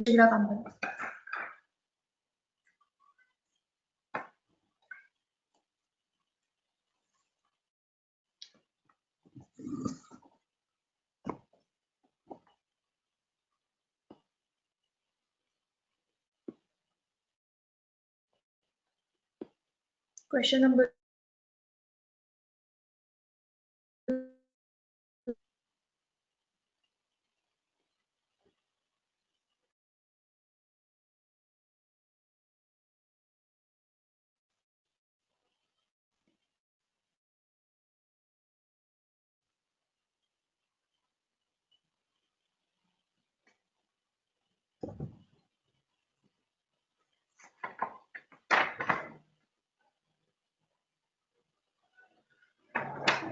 Shigra company. Question number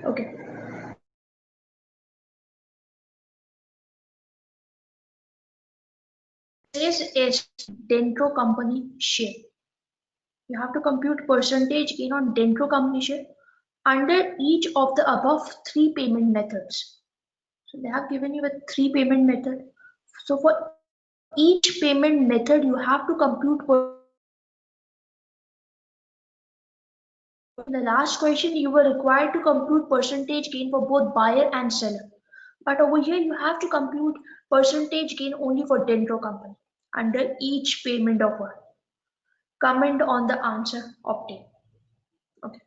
okay. This is Dentro company share. You have to compute percentage gain on Dentro company share under each of the above three payment methods. So they have given you a three payment method. So for each payment method, you have to compute. In the last question, you were required to compute percentage gain for both buyer and seller. But over here, you have to compute percentage gain only for Dentro company under each payment offer. Comment on the answer obtained. Okay.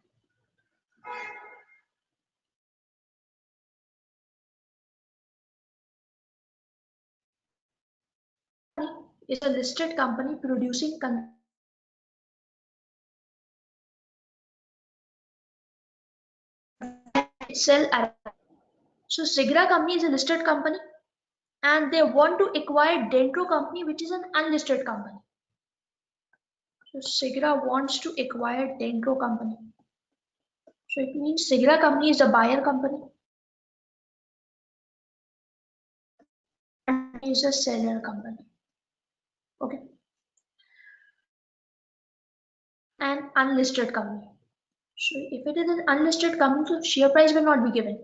Is a listed company producing sell at. So Shigra company is a listed company and they want to acquire Dentro company, which is an unlisted company. So Shigra wants to acquire Dentro company. So it means Shigra company is a buyer company and is a seller company. Okay. An unlisted company. So if it is an unlisted company, so share price will not be given.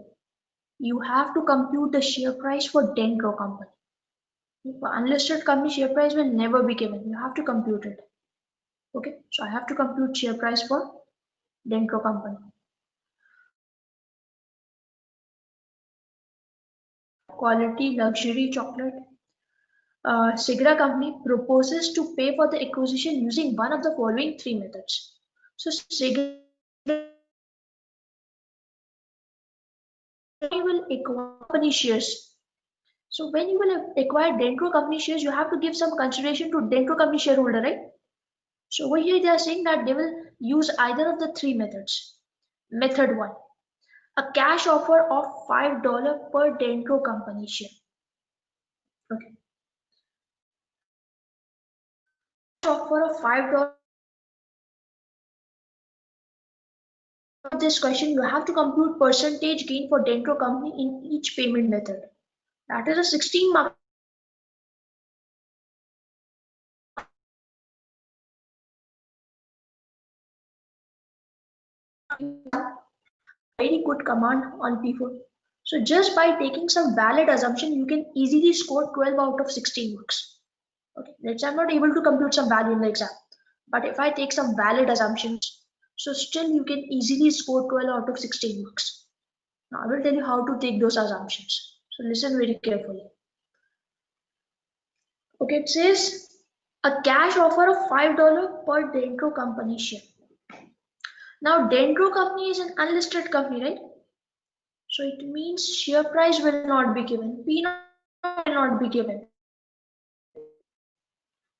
You have to compute the share price for Dentro company. For unlisted company, share price will never be given. You have to compute it. Okay, so I have to compute share price for Dentro company. Quality luxury chocolate. Shigra company proposes to pay for the acquisition using one of the following three methods. So Shigra will acquire company shares. So when you will acquire Dentro company shares, you have to give some consideration to Dentro company shareholder, right? So over here they are saying that they will use either of the three methods. Method 1, a cash offer of $5 per Dentro company share. Okay. Offer of $5. This question, you have to compute percentage gain for Dentro company in each payment method. That is a 16 mark. Very good command on P4. So just by taking some valid assumption, you can easily score 12 out of 16 marks. Okay, let's say I'm not able to compute some value in the exam, but if I take some valid assumptions, so still you can easily score 12 out of 16 marks. Now I will tell you how to take those assumptions. So listen very carefully. Okay, it says a cash offer of $5 per Dentro company share. Now Dentro company is an unlisted company, right? So it means share price will not be given, P will not be given.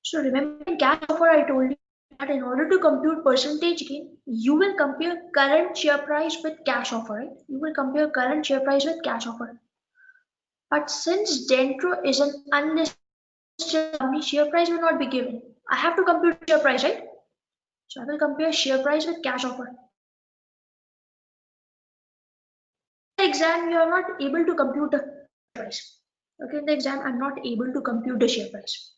So remember in cash offer I told you that in order to compute percentage gain, you will compare current share price with cash offer, right? You will compare current share price with cash offer. But since Dentro is an unlisted company, share price will not be given. I have to compute share price, right? So I will compare share price with cash offer. In the exam, you are not able to compute the price. Okay, in the exam, I'm not able to compute the share price.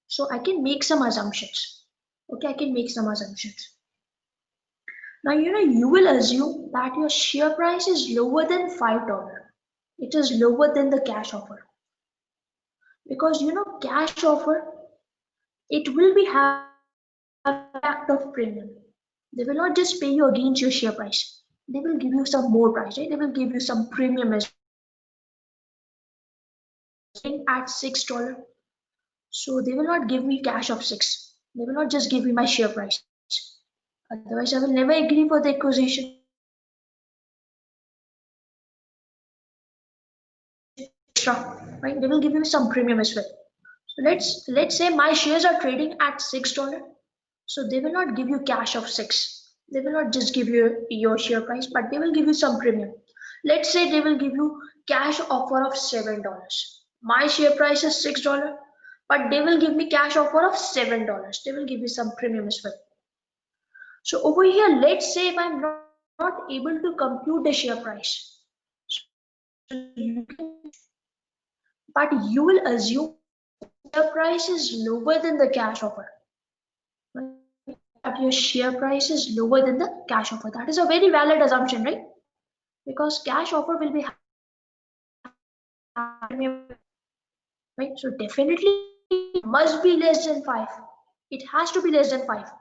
So I can make some assumptions. Okay, I can make some assumptions. Now, you will assume that your share price is lower than $5. It is lower than the cash offer. because you know cash offer, it will be have act of premium. They will not just pay you against your share price. They will give you some more price, right? They will give you some premium as at $6. So they will not give me cash of 6. They will not just give me my share price. Otherwise, I will never agree for the acquisition. Extra, right? They will give you some premium as well. So let's say my shares are trading at $6. So they will not give you cash of 6. They will not just give you your share price, but they will give you some premium. Let's say they will give you cash offer of $7. My share price is $6, but they will give me cash offer of $7. They will give you some premium as well. So over here, let's say if I'm not able to compute the share price, but you will assume the price is lower than the cash offer. That your share price is lower than the cash offer. That is a very valid assumption, right? Because cash offer will be right. So definitely must be less than 5. It has to be less than 5.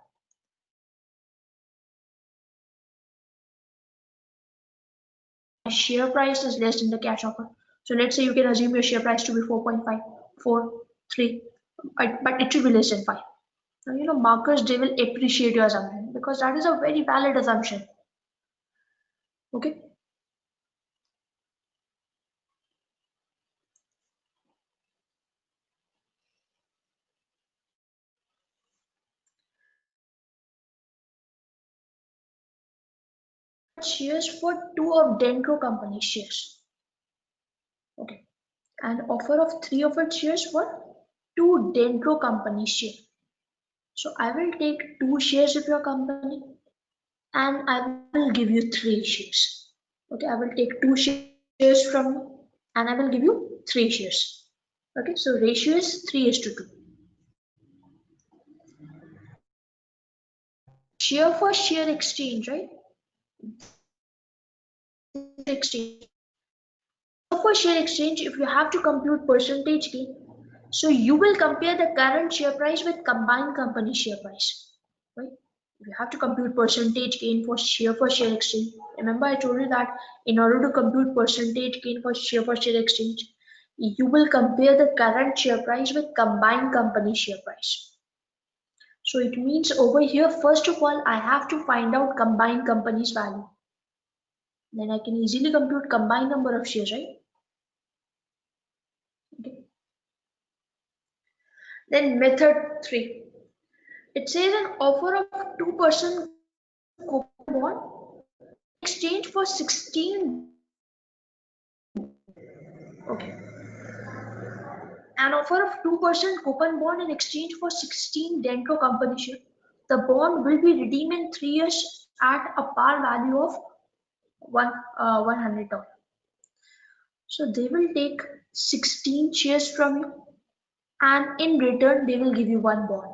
Share price is less than the cash offer. So let's say you can assume your share price to be 4.5, 4, 3, but it should be less than 5. Now, you know, markers, they will appreciate your assumption because that is a very valid assumption. Okay. Shares for two of Dentro company shares. Okay. And offer of three of its shares for two Dentro company shares. So I will take two shares of your company and I will give you three shares. Okay, I will take two shares from you and I will give you three shares. Okay, so ratio is 3:2. Share for share exchange, right? Exchange. For share exchange, if you have to compute percentage gain, so you will compare the current share price with combined company share price, right? You have to compute percentage gain for share exchange. Remember, I told you that in order to compute percentage gain for share exchange, you will compare the current share price with combined company share price. So it means over here, first of all, I have to find out combined company's value. Then I can easily compute combined number of shares, right? Okay. Then method 3. It says an offer of 2% coupon bond exchange for 16. Okay. An offer of 2% coupon bond in exchange for 16 Dentro company share. The bond will be redeemed in 3 years at a par value of $100. So they will take 16 shares from you, and in return they will give you one bond.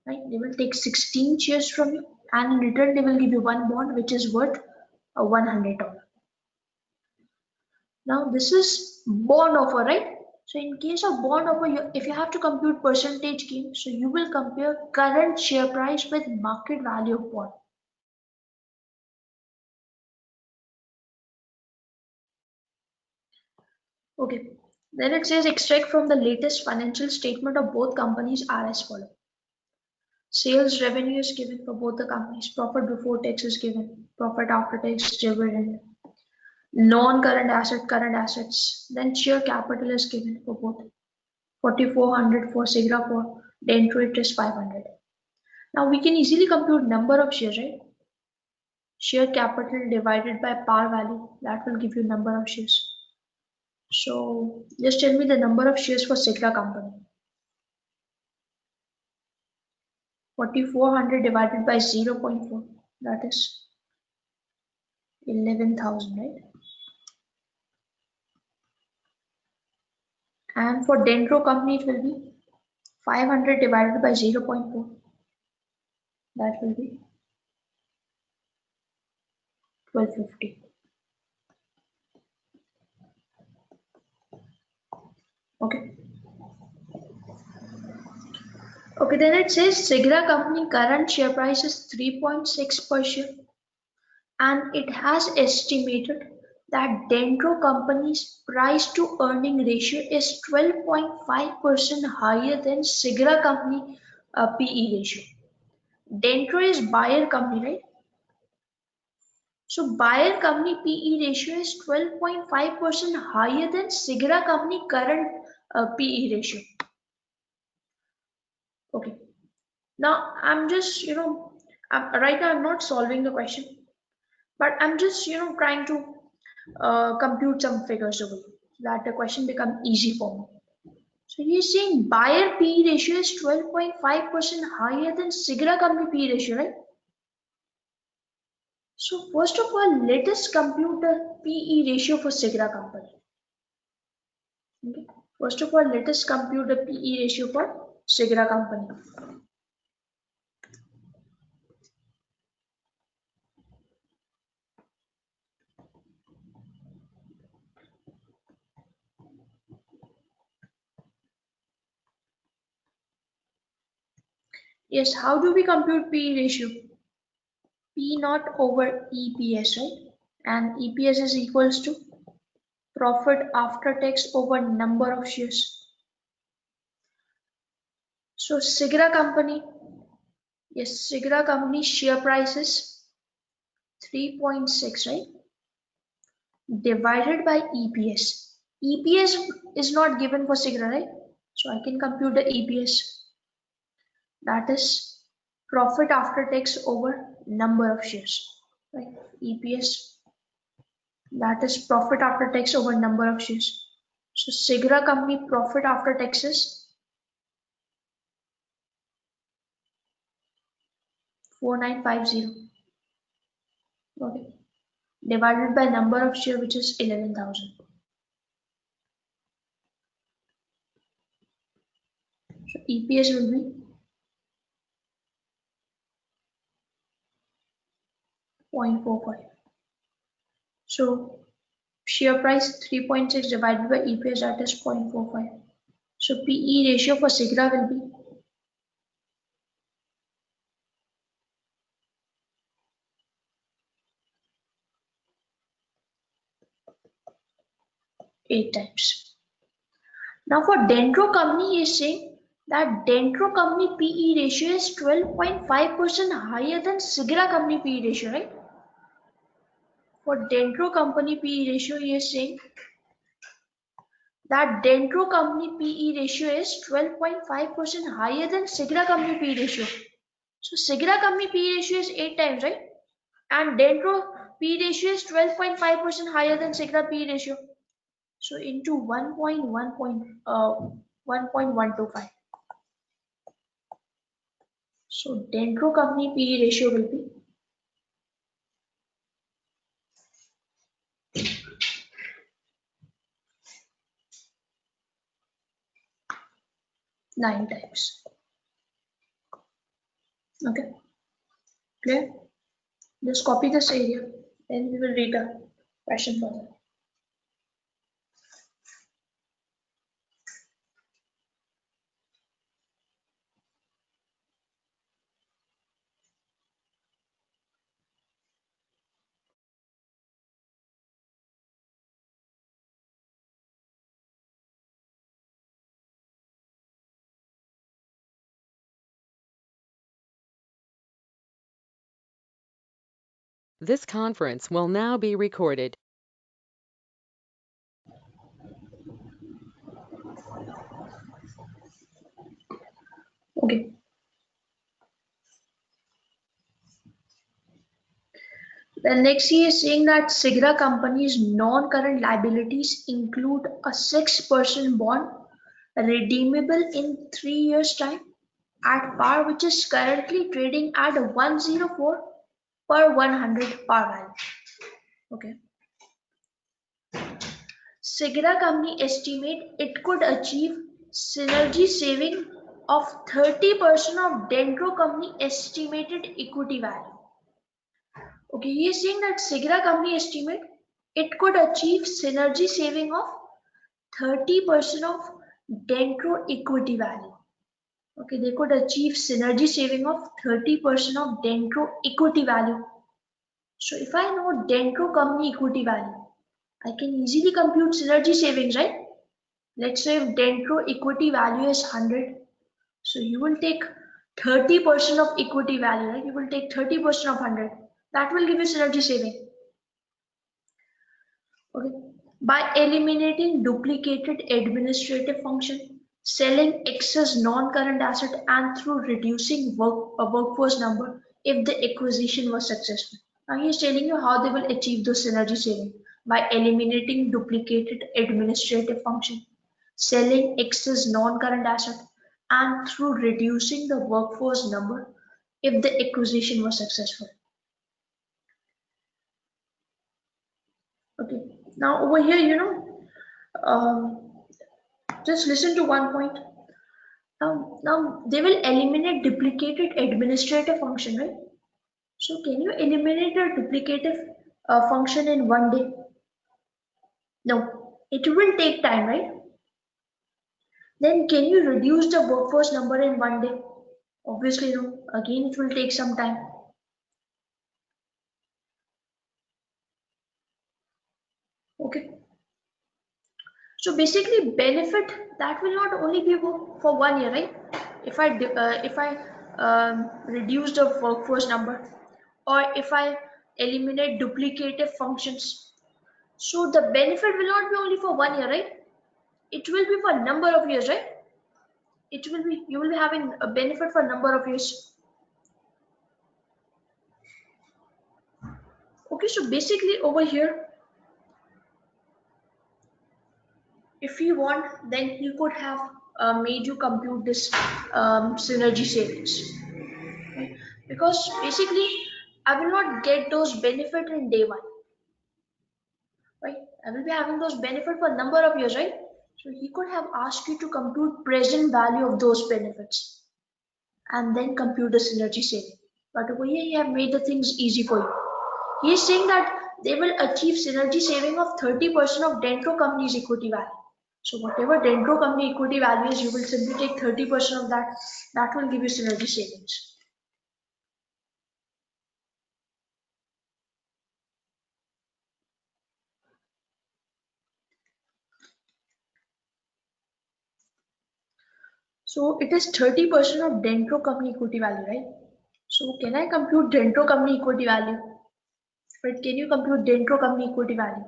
Right? They will take 16 shares from you, and in return they will give you one bond which is worth $100. Now this is bond offer, right? So in case of bond offer, if you have to compute percentage gain, so you will compare current share price with market value of bond. Okay. Then it says extract from the latest financial statement of both companies are as follows. Sales revenue is given for both the companies. Profit before tax is given. Profit after tax, dividend. Non-current asset, current assets. Then share capital is given for both. 4,400 for Sigra, for Dentro it is 500. Now we can easily compute number of shares, right? Share capital divided by par value, that will give you number of shares. So just tell me the number of shares for Sigra company. 4,400 divided by 0.4, that is 11,000, right? And for Dentro company it will be 500 divided by 0.4, that will be 1250. Okay. Okay, then it says Sigra company current share price is 3.6 per share, and it has estimated that Dentro company's price to earning ratio is 12.5% higher than Sigra company PE ratio. Dentro is buyer company, right? So buyer company PE ratio is 12.5% higher than Sigra company current PE ratio. Okay. Now I'm just, right now I'm not solving the question, but I'm just, trying to compute some figures over here so that the question become easy for me. So you're saying buyer PE ratio is 12.5% higher than Sigra company PE ratio, right? So first of all, let us compute the PE ratio for Sigra company. Okay. First of all, let us compute the PE ratio for Sigra company. Yes, how do we compute PE ratio? P naught over EPS, right? And EPS is equals to profit after tax over number of shares. So Sigra company, yes, Sigra company share price is 3.6, right? Divided by EPS. EPS is not given for Sigra, right? So I can compute the EPS. That is profit after tax over number of shares, right? EPS, that is profit after tax over number of shares. So Sigra company profit after taxes 4950. Okay. Divided by number of share, which is 11,000. So EPS will be 0.45. So share price 3.6 divided by EPS, that is 0.45. So PE ratio for Sigra will be 8 times. Now for Dentro company, he is saying that Dentro company PE ratio is 12.5% higher than Sigra company PE ratio, right? For Dentro company PE ratio, he is saying that Dentro company PE ratio is 12.5% higher than Sigra company PE ratio. So Sigra company PE ratio is 8 times, right? And Dentro PE ratio is 12.5% higher than Sigra PE ratio. So into 1.125. So Dentro company PE ratio will be 9 times. Okay, clear? Just copy this area, then we will read the question further. This conference will now be recorded. Okay. The next he is saying that Sigra company's non-current liabilities include a 6% bond redeemable in 3 years' time at par, which is currently trading at 104 per 100 par value. Okay. Sigra company estimate it could achieve synergy saving of 30% of Dentro company estimated equity value. Okay, he is saying that Sigra company estimate it could achieve synergy saving of 30% of Dentro equity value. Okay, they could achieve synergy saving of 30% of Dentro equity value. So if I know Dentro company equity value, I can easily compute synergy savings, right? Let's say if Dentro equity value is 100, so you will take 30% of equity value, right? You will take 30% of 100. That will give you synergy saving. Okay. By eliminating duplicated administrative function, selling excess non-current asset, and through reducing workforce number if the acquisition was successful. Now he is telling you how they will achieve those synergy saving by eliminating duplicated administrative function, selling excess non-current asset, and through reducing the workforce number if the acquisition was successful. Okay. Now over here, um, just listen to one point. Now they will eliminate duplicated administrative function, right? So can you eliminate a duplicative function in one day? No, it will take time, right? Then can you reduce the workforce number in one day? Obviously no. Again, it will take some time. Okay. So basically, benefit that will not only be for 1 year, right? If I reduce the workforce number, or if I eliminate duplicative functions, so the benefit will not be only for 1 year, right? It will be for a number of years, right? It will be you will be having a benefit for a number of years. Okay, so basically over here, if you want, then you could have made you compute this synergy savings, right? Because basically, I will not get those benefit in day one, right? I will be having those benefit for a number of years, right? So he could have asked you to compute present value of those benefits and then compute the synergy saving. But over here, you have made the things easy for you. He is saying that they will achieve synergy saving of 30% of Dentro company's equity value. So whatever Dentro company equity value is, you will simply take 30% of that. That will give you synergy savings. So it is 30% of Dentro company equity value, right? So can I compute Dentro company equity value? Right? Can you compute Dentro company equity value?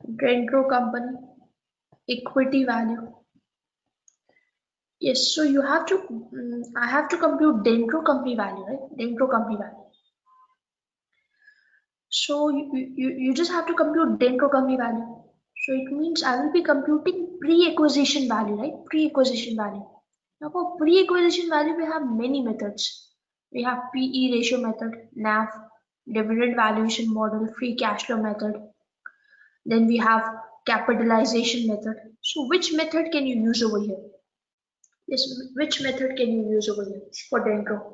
Dentro company equity value. Yes, so you have to, I have to compute Dentro company value, right? Dentro company value. So you just have to compute Dentro company value. So it means I will be computing pre-acquisition value, right? Pre-acquisition value. Now for pre-acquisition value, we have many methods. We have PE ratio method, NAV, dividend valuation model, free cash flow method. Then we have capitalization method. So which method can you use over here? Yes, which method can you use over here for Dentro?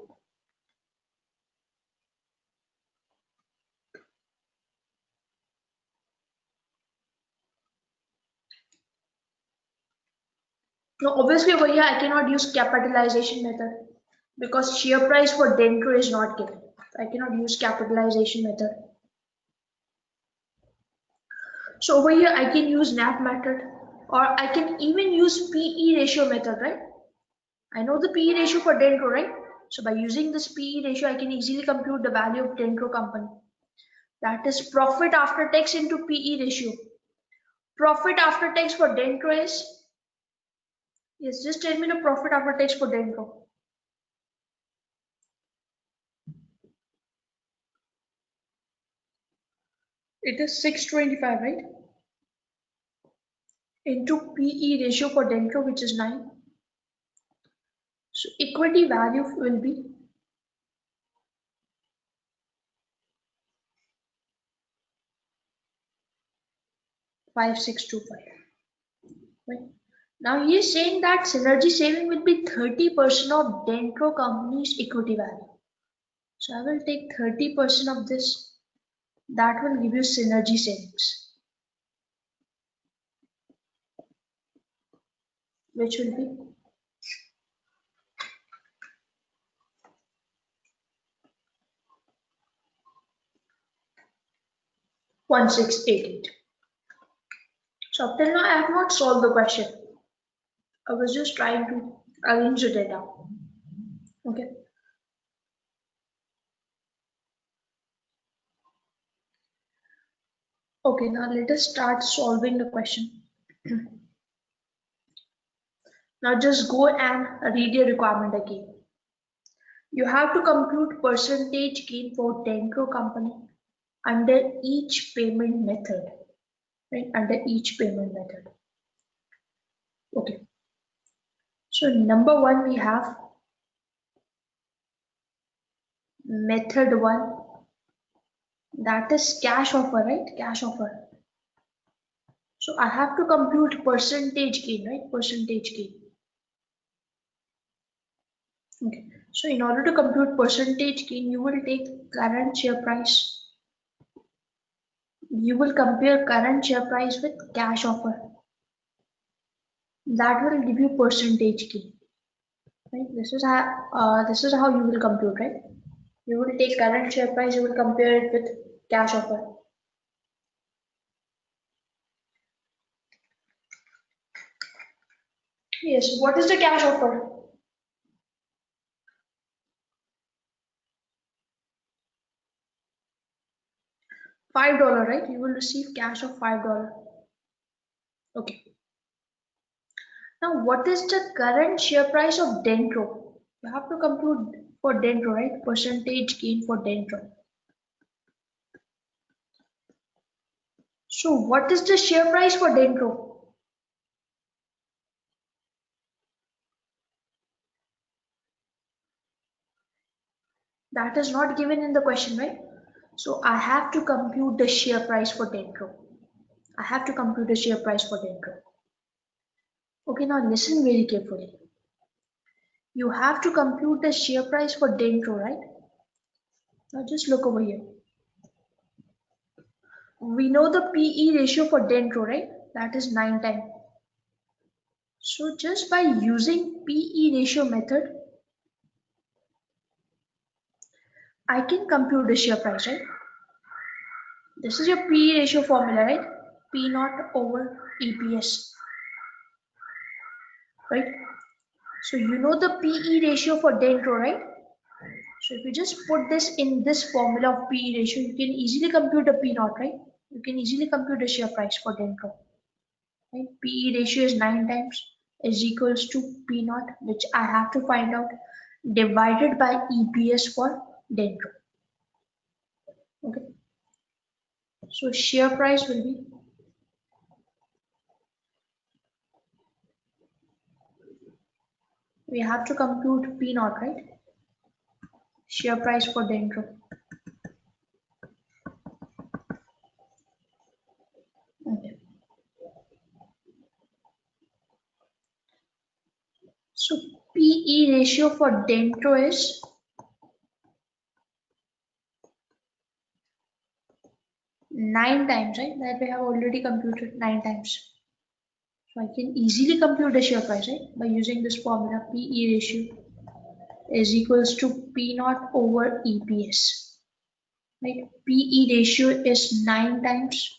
Now, obviously over here I cannot use capitalization method because share price for Dentro is not given. I cannot use capitalization method. So over here I can use NAV method, or I can even use PE ratio method, right? I know the PE ratio for Dentro, right? So by using this PE ratio, I can easily compute the value of Dentro company. That is profit after tax into PE ratio. Profit after tax for Dentro is, yes, just tell me the profit after tax for Dentro. It is 625, right? Into PE ratio for Dentro, which is 9. So equity value will be 5625. Right? Now he is saying that synergy saving will be 30% of Dentro company's equity value. So I will take 30% of this. That will give you synergy savings, which will be 1688. So up till now I have not solved the question. I was just trying to arrange the data. Okay. Okay, now let us start solving the question. Now just go and read your requirement again. You have to compute percentage gain for Dentro company under each payment method, right? Under each payment method. Okay. So number one, we have method one, that is cash offer, right? Cash offer. So I have to compute percentage gain, right? Percentage gain. Okay. So in order to compute percentage gain, you will take current share price. You will compare current share price with cash offer. That will give you percentage gain. Right? This is how you will compute, right? You will take current share price, you will compare it with cash offer. Yes, what is the cash offer? $5, right? You will receive cash of $5. Okay. Now, what is the current share price of Dentro? You have to compute for Dentro, right? Percentage gain for Dentro. So, what is the share price for Dentro? That is not given in the question, right? So, I have to compute the share price for Dentro. I have to compute the share price for Dentro. Okay, now listen very carefully. You have to compute the share price for Dentro, right? Now just look over here. We know the PE ratio for Dentro, right? That is 9 times. So just by using PE ratio method, I can compute the share price, right? This is your PE ratio formula, right? P naught over EPS, right? So you know the PE ratio for Dentro, right? So if you just put this in this formula of PE ratio, you can easily compute the P naught, right? You can easily compute the share price for Dentro. Right? PE ratio is 9 times is equals to P naught, which I have to find out, divided by EPS for Dentro. Okay. So share price will be we have to compute P naught, right? Share price for Dentro. Okay. So PE ratio for Dentro is 9 times, right? That we have already computed 9 times. So I can easily compute the share price, right? By using this formula, PE ratio is equals to P naught over EPS. Right? PE ratio is 9 times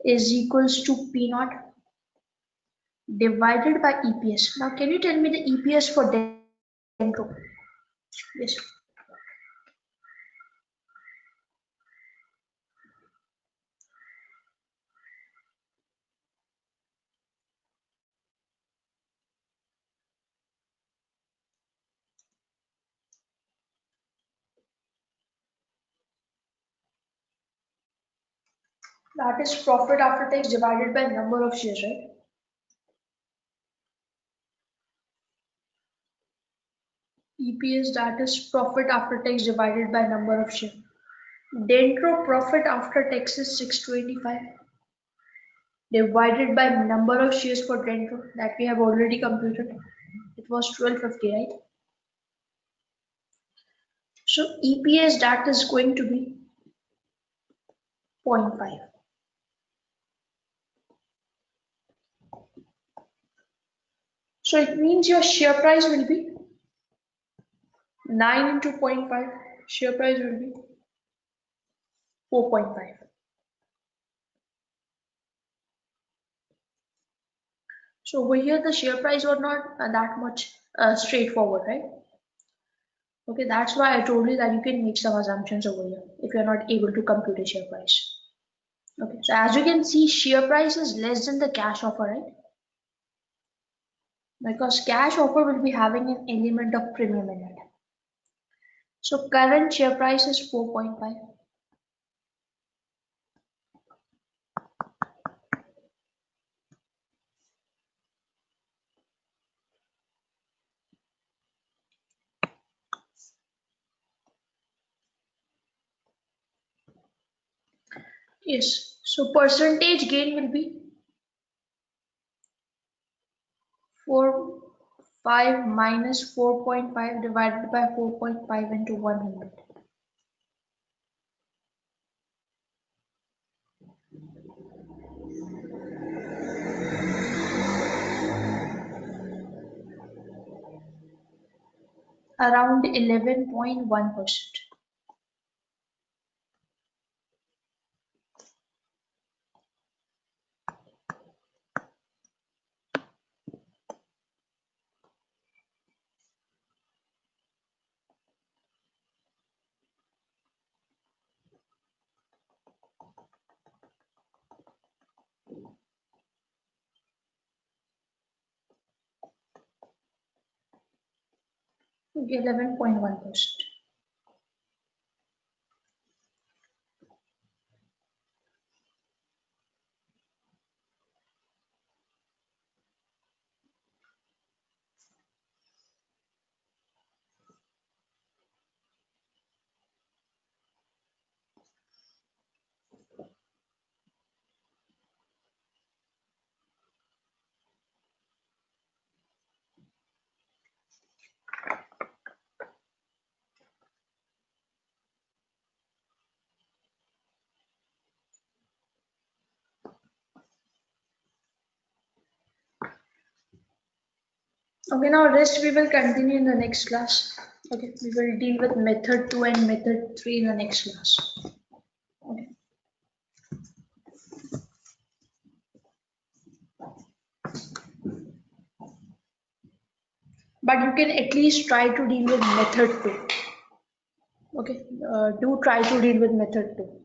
is equals to P naught divided by EPS. Now, can you tell me the EPS for Dentro? Yes. That is profit after tax divided by number of shares, right? EPS, that is profit after tax divided by number of shares. Dentro profit after tax is 625. divided by number of shares for Denko that we have already computed. It was 1250, right? So EPS that is going to be 0.5. So it means your share price will be 9 into 0.5. Share price will be 4.5. So over here the share price was not that much straightforward, right? Okay, that's why I told you that you can make some assumptions over here if you're not able to compute a share price. Okay, so as you can see, share price is less than the cash offer, right? Because cash offer will be having an element of premium in it. So current share price is 4.5. Yes, so percentage gain will be 4.5 minus 4.5 divided by 4.5 into 100. Around 11.1%. Okay, 11.1%. Okay, now rest we will continue in the next class. Okay, we will deal with method 2 and method 3 in the next class. Okay. But you can at least try to deal with method 2. Okay, do try to deal with method 2.